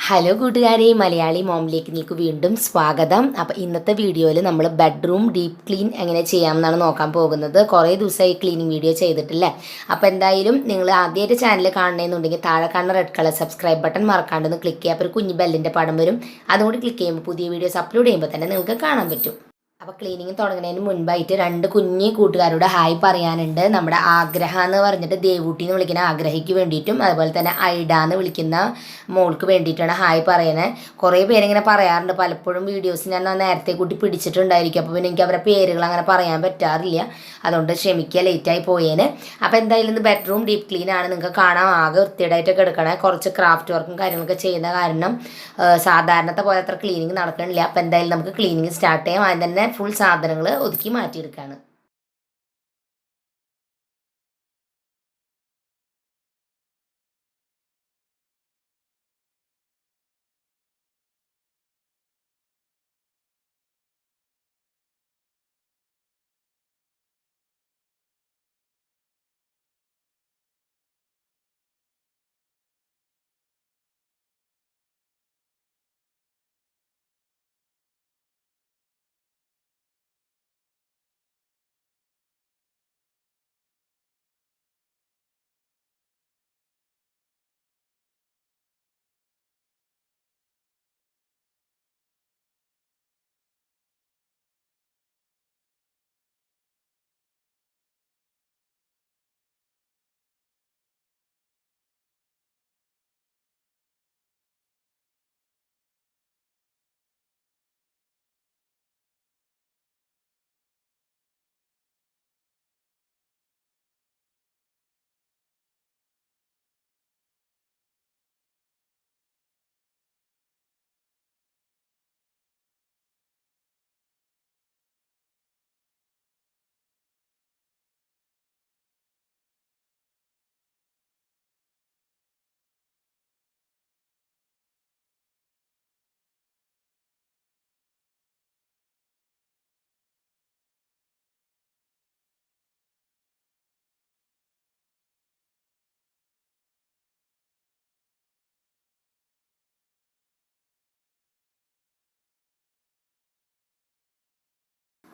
Hello കൂട്ടുകാരെ, മലയാളി മോമിലേക്ക് വീണ്ടും സ്വാഗതം. അപ്പോൾ ഇന്നത്തെ വീഡിയോയിൽ നമ്മൾ ബെഡ്റൂം ഡീപ്പ് ക്ലീൻ എങ്ങനെ ചെയ്യാമെന്നാണ് നോക്കാൻ പോകുന്നത്. കുറേ ദിവസമായി ക്ലീനിങ് വീഡിയോ ചെയ്തിട്ടില്ലേ. അപ്പോൾ എന്തായാലും നിങ്ങൾ ആദ്യമായിട്ട് ചാനൽ കാണണമെന്നുണ്ടെങ്കിൽ താഴെ കാണുന്ന റെഡ് കളർ സബ്സ്ക്രൈബ് ബട്ടൺ മറക്കാണ്ടൊന്ന് ക്ലിക്ക് ചെയ്യുക. അപ്പോൾ ഒരു കുഞ്ഞ് ബെല്ലിൻ്റെ പടം വരും, അതുകൂടി ക്ലിക്ക് ചെയ്യുമ്പോൾ പുതിയ വീഡിയോസ് അപ്ലോഡ് ചെയ്യുമ്പോൾ തന്നെ നിങ്ങൾക്ക് കാണാൻ പറ്റും. അപ്പോൾ ക്ലീനിങ് തുടങ്ങുന്നതിന് മുൻപായിട്ട് രണ്ട് കുഞ്ഞ് കൂട്ടുകാരോട് ഹായ് പറയാനുണ്ട്. നമ്മുടെ ആഗ്രഹ എന്ന് പറഞ്ഞിട്ട് ദേവൂട്ടി എന്ന് വിളിക്കുന്ന ആഗ്രഹയ്ക്ക് വേണ്ടിയിട്ടും അതുപോലെ തന്നെ ഐഡ എന്ന് വിളിക്കുന്ന മോൾക്ക് വേണ്ടിയിട്ടാണ് ഹായ് പറയുന്നത്. കുറേ പേരിങ്ങനെ പറയാറുണ്ട്, പലപ്പോഴും വീഡിയോസ് ഞാൻ നേരത്തെ കൂട്ടി പിടിച്ചിട്ടുണ്ടായിരിക്കും. അപ്പോൾ പിന്നെ എനിക്ക് അവരുടെ പേരുകൾ അങ്ങനെ പറയാൻ പറ്റാറില്ല, അതുകൊണ്ട് ക്ഷമിക്കുക, ലേറ്റായി പോയേന്. അപ്പോൾ എന്തായാലും ഇന്ന് ബെഡ്റൂം ഡീപ്പ് ക്ലീൻ ആണ്. നിങ്ങൾക്ക് കാണാൻ ആകെ വൃത്തിയുടായിട്ടൊക്കെ എടുക്കണേ. കുറച്ച് ക്രാഫ്റ്റ് വർക്കും കാര്യങ്ങളൊക്കെ ചെയ്യുന്ന കാരണം സാധാരണത്തെ പോലെ അത്ര ക്ലീനിങ് നടക്കണില്ല. അപ്പോൾ എന്തായാലും നമുക്ക് ക്ലീനിങ് സ്റ്റാർട്ട് ചെയ്യാം. ആദ്യം തന്നെ ഫുൾ സാധനങ്ങൾ ഒതുക്കി മാറ്റിയെടുക്കുകയാണ്.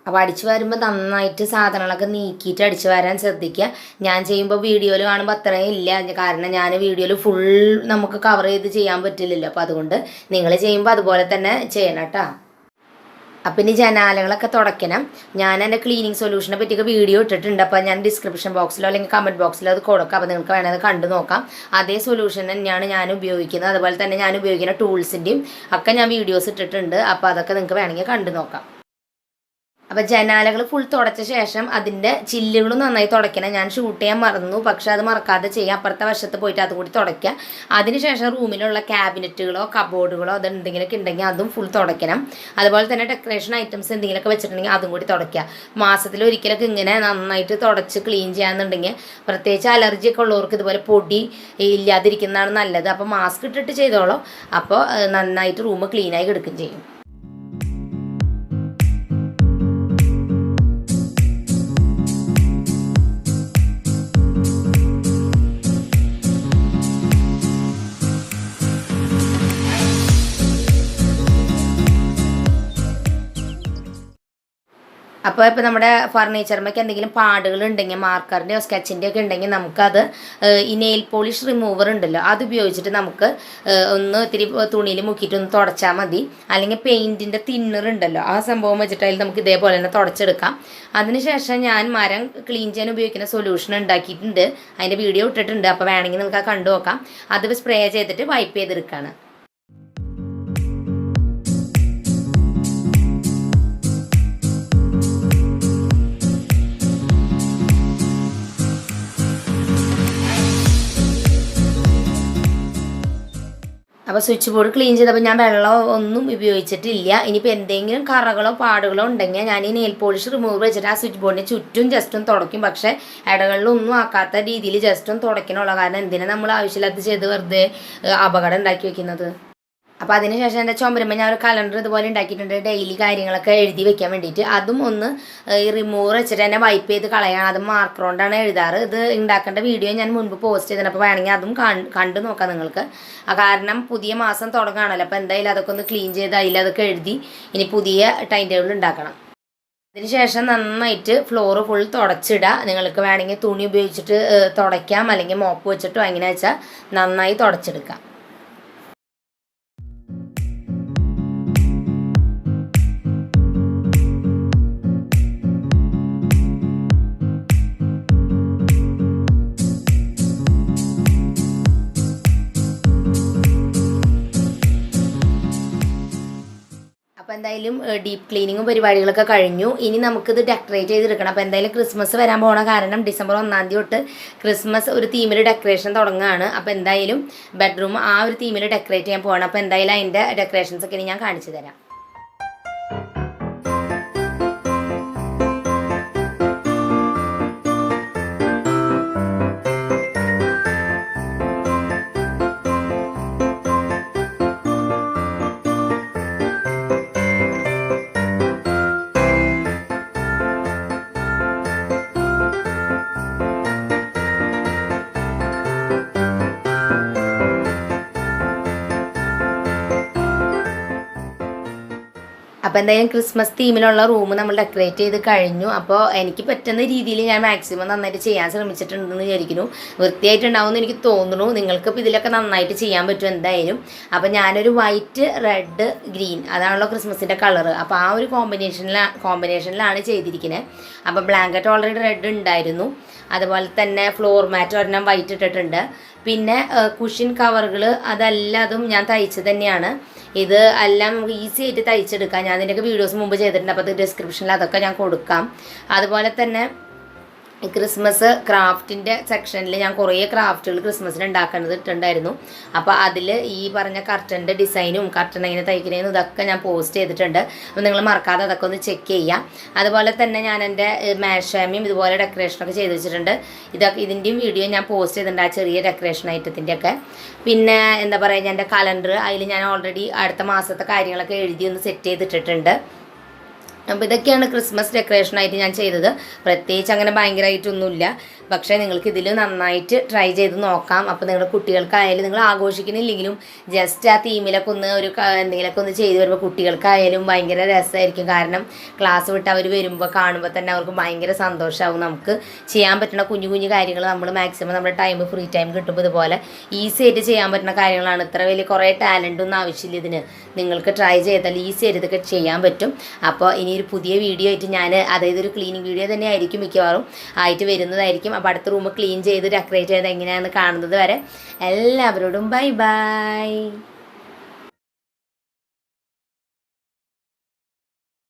അപ്പോൾ അടിച്ചു വരുമ്പോൾ നന്നായിട്ട് സാധനങ്ങളൊക്കെ നീക്കിയിട്ട് അടിച്ചു വരാൻ ശ്രദ്ധിക്കുക. ഞാൻ ചെയ്യുമ്പോൾ വീഡിയോയിൽ കാണുമ്പോൾ അത്രയും ഇല്ല, കാരണം ഞാൻ വീഡിയോയിൽ ഫുൾ നമുക്ക് കവർ ചെയ്ത് ചെയ്യാൻ പറ്റില്ലല്ലോ. അപ്പോൾ അതുകൊണ്ട് നിങ്ങൾ ചെയ്യുമ്പോൾ അതുപോലെ തന്നെ ചെയ്യണം കേട്ടോ. അപ്പം ഇനി ജനാലകളൊക്കെ തുടയ്ക്കണം. ഞാൻ എൻ്റെ ക്ലീനിങ് സൊല്യൂഷനെ പറ്റിയൊക്കെ വീഡിയോ ഇട്ടിട്ടുണ്ട്. അപ്പോൾ ഞാൻ ഡിസ്ക്രിപ്ഷൻ ബോക്സിലോ അല്ലെങ്കിൽ കമൻറ്റ് ബോക്സിലോ അത് കൊടുക്കാം. അപ്പോൾ നിങ്ങൾക്ക് വേണമെങ്കിൽ കണ്ടു നോക്കാം. അതേ സൊല്യൂഷൻ തന്നെയാണ് ഞാൻ ഉപയോഗിക്കുന്നത്. അതുപോലെ തന്നെ ഞാൻ ഉപയോഗിക്കുന്ന ടൂൾസിൻ്റെയും ഒക്കെ ഞാൻ വീഡിയോസ് ഇട്ടിട്ടുണ്ട്. അപ്പോൾ അതൊക്കെ നിങ്ങൾക്ക് വേണമെങ്കിൽ കണ്ടു നോക്കാം. അപ്പോൾ ജനാലകൾ ഫുൾ തുടച്ച ശേഷം അതിൻ്റെ ചില്ലുകളും നന്നായി തുടയ്ക്കണം. ഞാൻ ഷൂട്ട് ചെയ്യാൻ മറന്നു, പക്ഷേ അത് മറക്കാതെ ചെയ്യാം. അപ്പുറത്തെ വശത്ത് പോയിട്ട് അതും കൂടി തുടയ്ക്കുക. അതിനുശേഷം റൂമിലുള്ള ക്യാബിനറ്റുകളോ കബോർഡുകളോ അത് എന്തെങ്കിലുമൊക്കെ ഉണ്ടെങ്കിൽ അതും ഫുൾ തുടയ്ക്കണം. അതുപോലെ തന്നെ ഡെക്കറേഷൻ ഐറ്റംസ് എന്തെങ്കിലുമൊക്കെ വെച്ചിട്ടുണ്ടെങ്കിൽ അതും കൂടി തുടയ്ക്കുക. മാസത്തിൽ ഒരിക്കലൊക്കെ ഇങ്ങനെ നന്നായിട്ട് തുടച്ച് ക്ലീൻ ചെയ്യാമെന്നുണ്ടെങ്കിൽ, പ്രത്യേകിച്ച് അലർജിയൊക്കെ ഉള്ളവർക്ക് ഇതുപോലെ പൊടി ഇല്ലാതിരിക്കുന്നതാണ് നല്ലത്. അപ്പോൾ മാസ്ക് ഇട്ടിട്ട് ചെയ്തോളൂ. അപ്പോൾ നന്നായിട്ട് റൂം ക്ലീനായി കിടക്കുകയും ചെയ്യും. അപ്പോൾ ഇപ്പോൾ നമ്മുടെ ഫർണിച്ചറിലേക്ക് എന്തെങ്കിലും പാടുകൾ ഉണ്ടെങ്കിൽ, മാർക്കറിൻ്റെയോ സ്കെച്ചിൻ്റെ ഒക്കെ ഉണ്ടെങ്കിൽ, നമുക്കത് ഈ നെയിൽ പോളിഷ് റിമൂവർ ഉണ്ടല്ലോ, അത് ഉപയോഗിച്ചിട്ട് നമുക്ക് ഒന്ന് ഇത്തിരി തുണിയിൽ മുക്കിയിട്ട് ഒന്ന് തുടച്ചാൽ മതി. അല്ലെങ്കിൽ പെയിൻറ്റിൻ്റെ തിന്നർ ഉണ്ടല്ലോ, ആ സംഭവം വെച്ചിട്ട് അതിൽ നമുക്ക് ഇതേപോലെ തന്നെ തുടച്ചെടുക്കാം. അതിനുശേഷം ഞാൻ മരം ക്ലീൻ ചെയ്യാൻ ഉപയോഗിക്കുന്ന സൊല്യൂഷൻ ഉണ്ടാക്കിയിട്ടുണ്ട്, അതിൻ്റെ വീഡിയോ ഇട്ടിട്ടുണ്ട്. അപ്പോൾ വേണമെങ്കിൽ നിങ്ങൾക്ക് കണ്ടു നോക്കാം. അത് സ്പ്രേ ചെയ്തിട്ട് വൈപ്പ് ചെയ്തെടുക്കുകയാണ്. അപ്പോൾ സ്വിച്ച് ബോർഡ് ക്ലീൻ ചെയ്തപ്പോൾ ഞാൻ വെള്ളം ഒന്നും ഉപയോഗിച്ചിട്ടില്ല. ഇനിയിപ്പോൾ എന്തെങ്കിലും കറകളോ പാടുകളോ ഉണ്ടെങ്കിൽ ഞാൻ ഈ നെയിൽ പോളിഷ് റിമൂവർ വെച്ചിട്ട് ആ സ്വിച്ച് ബോർഡിന് ചുറ്റും ജസ്റ്റും തുടയ്ക്കും. പക്ഷേ ഇടകളിലൊന്നും ആക്കാത്ത രീതിയിൽ ജസ്റ്റും തുടയ്ക്കണുള്ളൂ. കാരണം എന്തിനാ നമ്മൾ ആവശ്യമില്ലാത്ത ചെയ്ത് വെറുതെ അപകടം ഉണ്ടാക്കി വെക്കുന്നത്. അപ്പോൾ അതിനുശേഷം എൻ്റെ ചുമരുമ്പോൾ ഞാൻ ഒരു കലണ്ടർ ഇതുപോലെ ഉണ്ടാക്കിയിട്ടുണ്ട്, ഡെയിലി കാര്യങ്ങളൊക്കെ എഴുതി വെക്കാൻ വേണ്ടിയിട്ട്. അതും ഒന്ന് ഈ റിമൂവർ വെച്ചിട്ട് തന്നെ വൈപ്പ് ചെയ്ത് കളയാണ്. അത് മാർക്കർ കൊണ്ടാണ് എഴുതാറ്. ഇത് ഉണ്ടാക്കേണ്ട വീഡിയോ ഞാൻ മുൻപ് പോസ്റ്റ് ചെയ്തിട്ടുണ്ട്, അപ്പോൾ വേണമെങ്കിൽ അതും കണ്ടു നോക്കാം നിങ്ങൾക്ക്. കാരണം പുതിയ മാസം തുടങ്ങുകയാണല്ലോ, അപ്പോൾ എന്തായാലും അതൊക്കെ ഒന്ന് ക്ലീൻ ചെയ്ത് അതിലതൊക്കെ എഴുതി ഇനി പുതിയ ടൈം ടേബിൾ ഉണ്ടാക്കണം. അതിനുശേഷം നന്നായിട്ട് ഫ്ലോറ് ഫുൾ തുടച്ചിടുക. നിങ്ങൾക്ക് വേണമെങ്കിൽ തുണി ഉപയോഗിച്ചിട്ട് തുടയ്ക്കാം, അല്ലെങ്കിൽ മോപ്പ് വെച്ചിട്ടോ എങ്ങനെ വെച്ചാൽ നന്നായി തുടച്ചെടുക്കാം. അപ്പോൾ എന്തായാലും ഡീപ്പ് ക്ലീനിങ്ങും പരിപാടികളൊക്കെ കഴിഞ്ഞു. ഇനി നമുക്കിത് ഡെക്കറേറ്റ് ചെയ്തെടുക്കണം. അപ്പോൾ എന്തായാലും ക്രിസ്മസ് വരാൻ പോണ കാരണം ഡിസംബർ 1 തൊട്ട് ക്രിസ്മസ് ഒരു തീമിൽ ഡെക്കറേഷൻ തുടങ്ങുകയാണ്. അപ്പോൾ എന്തായാലും ബെഡ്റൂം ആ ഒരു തീമിൽ ഡെക്കറേറ്റ് ചെയ്യാൻ പോകണം. അപ്പോൾ എന്തായാലും അതിൻ്റെ ഡെക്കറേഷൻസൊക്കെ ഇനി ഞാൻ കാണിച്ചു തരാം. അപ്പോൾ എന്തായാലും ക്രിസ്മസ് തീമിലുള്ള റൂം നമ്മൾ ഡെക്കറേറ്റ് ചെയ്ത് കഴിഞ്ഞു. അപ്പോൾ എനിക്ക് പറ്റുന്ന രീതിയിൽ ഞാൻ മാക്സിമം നന്നായിട്ട് ചെയ്യാൻ ശ്രമിച്ചിട്ടുണ്ടെന്ന് വിചാരിക്കുന്നു. വൃത്തിയായിട്ടുണ്ടാവുമെന്ന് എനിക്ക് തോന്നുന്നു. നിങ്ങൾക്കിപ്പോൾ ഇതിലൊക്കെ നന്നായിട്ട് ചെയ്യാൻ പറ്റും എന്തായാലും. അപ്പോൾ ഞാനൊരു വൈറ്റ് റെഡ് ഗ്രീൻ അതാണല്ലോ ക്രിസ്മസിൻ്റെ കളറ്. അപ്പോൾ ആ ഒരു കോമ്പിനേഷനിലാണ് ചെയ്തിരിക്കുന്നത്. അപ്പോൾ ബ്ലാങ്കറ്റ് ഓൾറെഡി റെഡ് ഉണ്ടായിരുന്നു. അതുപോലെ തന്നെ ഫ്ലോർ മാറ്റ് ഒരെണ്ണം വൈറ്റ് ഇട്ടിട്ടുണ്ട്. പിന്നെ കുഷൻ കവറുകൾ അതെല്ലാതും ഞാൻ തയ്ച്ച് തന്നെയാണ്. ഇത് എല്ലാം ഈസി ആയിട്ട് തയ്ച്ചെടുക്കാം. ഞാൻ ഇതിൻ്റെയൊക്കെ വീഡിയോസ് മുമ്പ് ചെയ്തിട്ടുണ്ട്, അപ്പോൾ അത് ഡിസ്ക്രിപ്ഷനിൽ അതൊക്കെ ഞാൻ കൊടുക്കാം. അതുപോലെ തന്നെ ക്രിസ്മസ് ക്രാഫ്റ്റിൻ്റെ സെക്ഷനിൽ ഞാൻ കുറേ ക്രാഫ്റ്റുകൾ ക്രിസ്മസിന് ഉണ്ടാക്കേണ്ടത് ഇട്ടുണ്ടായിരുന്നു. അപ്പോൾ അതിൽ ഈ പറഞ്ഞ കർട്ടൻ്റെ ഡിസൈനും കർട്ടൻ എങ്ങനെ തയ്ക്കുന്നതെന്നും ഇതൊക്കെ ഞാൻ പോസ്റ്റ് ചെയ്തിട്ടുണ്ട്. അപ്പോൾ നിങ്ങൾ മറക്കാതെ അതൊക്കെ ഒന്ന് ചെക്ക് ചെയ്യാം. അതുപോലെ തന്നെ ഞാൻ എൻ്റെ മാഷാമിയും ഇതുപോലെ ഡെക്കറേഷനൊക്കെ ചെയ്ത് വെച്ചിട്ടുണ്ട്. ഇതിൻ്റെയും വീഡിയോ ഞാൻ പോസ്റ്റ് ചെയ്തിട്ടുണ്ട്, ആ ചെറിയ ഡെക്കറേഷൻ ഐറ്റത്തിൻ്റെയൊക്കെ. പിന്നെ എന്താ പറയുക, എൻ്റെ കലണ്ടർ അതിൽ ഞാൻ ഓൾറെഡി അടുത്ത മാസത്തെ കാര്യങ്ങളൊക്കെ എഴുതി ഒന്ന് സെറ്റ് ചെയ്തിട്ടിട്ടുണ്ട്. അപ്പോൾ ഇതൊക്കെയാണ് ക്രിസ്മസ് ഡെക്കറേഷനായിട്ട് ഞാൻ ചെയ്തത്. പ്രത്യേകിച്ച് അങ്ങനെ ഭയങ്കരമായിട്ടൊന്നുമില്ല. പക്ഷേ നിങ്ങൾക്ക് ഇതിൽ നന്നായിട്ട് ട്രൈ ചെയ്ത് നോക്കാം. അപ്പോൾ നിങ്ങളുടെ കുട്ടികൾക്കായാലും നിങ്ങൾ ആഘോഷിക്കുന്നില്ലെങ്കിലും ജസ്റ്റ് ആ തീമിലൊക്കെ ഒന്ന് എന്തെങ്കിലുമൊക്കെ ഒന്ന് ചെയ്ത് വരുമ്പോൾ കുട്ടികൾക്കായാലും ഭയങ്കര രസമായിരിക്കും. കാരണം ക്ലാസ് വിട്ട് അവർ വരുമ്പോൾ കാണുമ്പോൾ തന്നെ അവർക്ക് ഭയങ്കര സന്തോഷമാവും. നമുക്ക് ചെയ്യാൻ പറ്റുന്ന കുഞ്ഞു കുഞ്ഞു കാര്യങ്ങൾ നമ്മൾ മാക്സിമം നമ്മുടെ ഫ്രീ ടൈം കിട്ടുമ്പോൾ ഇതുപോലെ ഈസി ആയിട്ട് ചെയ്യാൻ പറ്റുന്ന കാര്യങ്ങളാണ്. ഇത്ര വലിയ കുറേ ടാലൻ്റൊന്നും ആവശ്യമില്ല ഇതിന്. നിങ്ങൾക്ക് ട്രൈ ചെയ്താൽ ഈസി ആയിട്ട് ഇതൊക്കെ ചെയ്യാൻ പറ്റും. അപ്പോൾ ഇനി ഒരു പുതിയ വീഡിയോ ആയിട്ട് ഞാൻ, അതായത് ഒരു ക്ലീനിങ് വീഡിയോ തന്നെ ആയിരിക്കും മിക്കവാറും ആയിട്ട് വരുന്നതായിരിക്കും. അപ്പോൾ അടുത്ത റൂം ക്ലീൻ ചെയ്ത് ഡെക്കറേറ്റ് ചെയ്ത് എങ്ങനെയാണെന്ന് കാണുന്നത് വരെ എല്ലാവരോടും ബൈ ബൈ.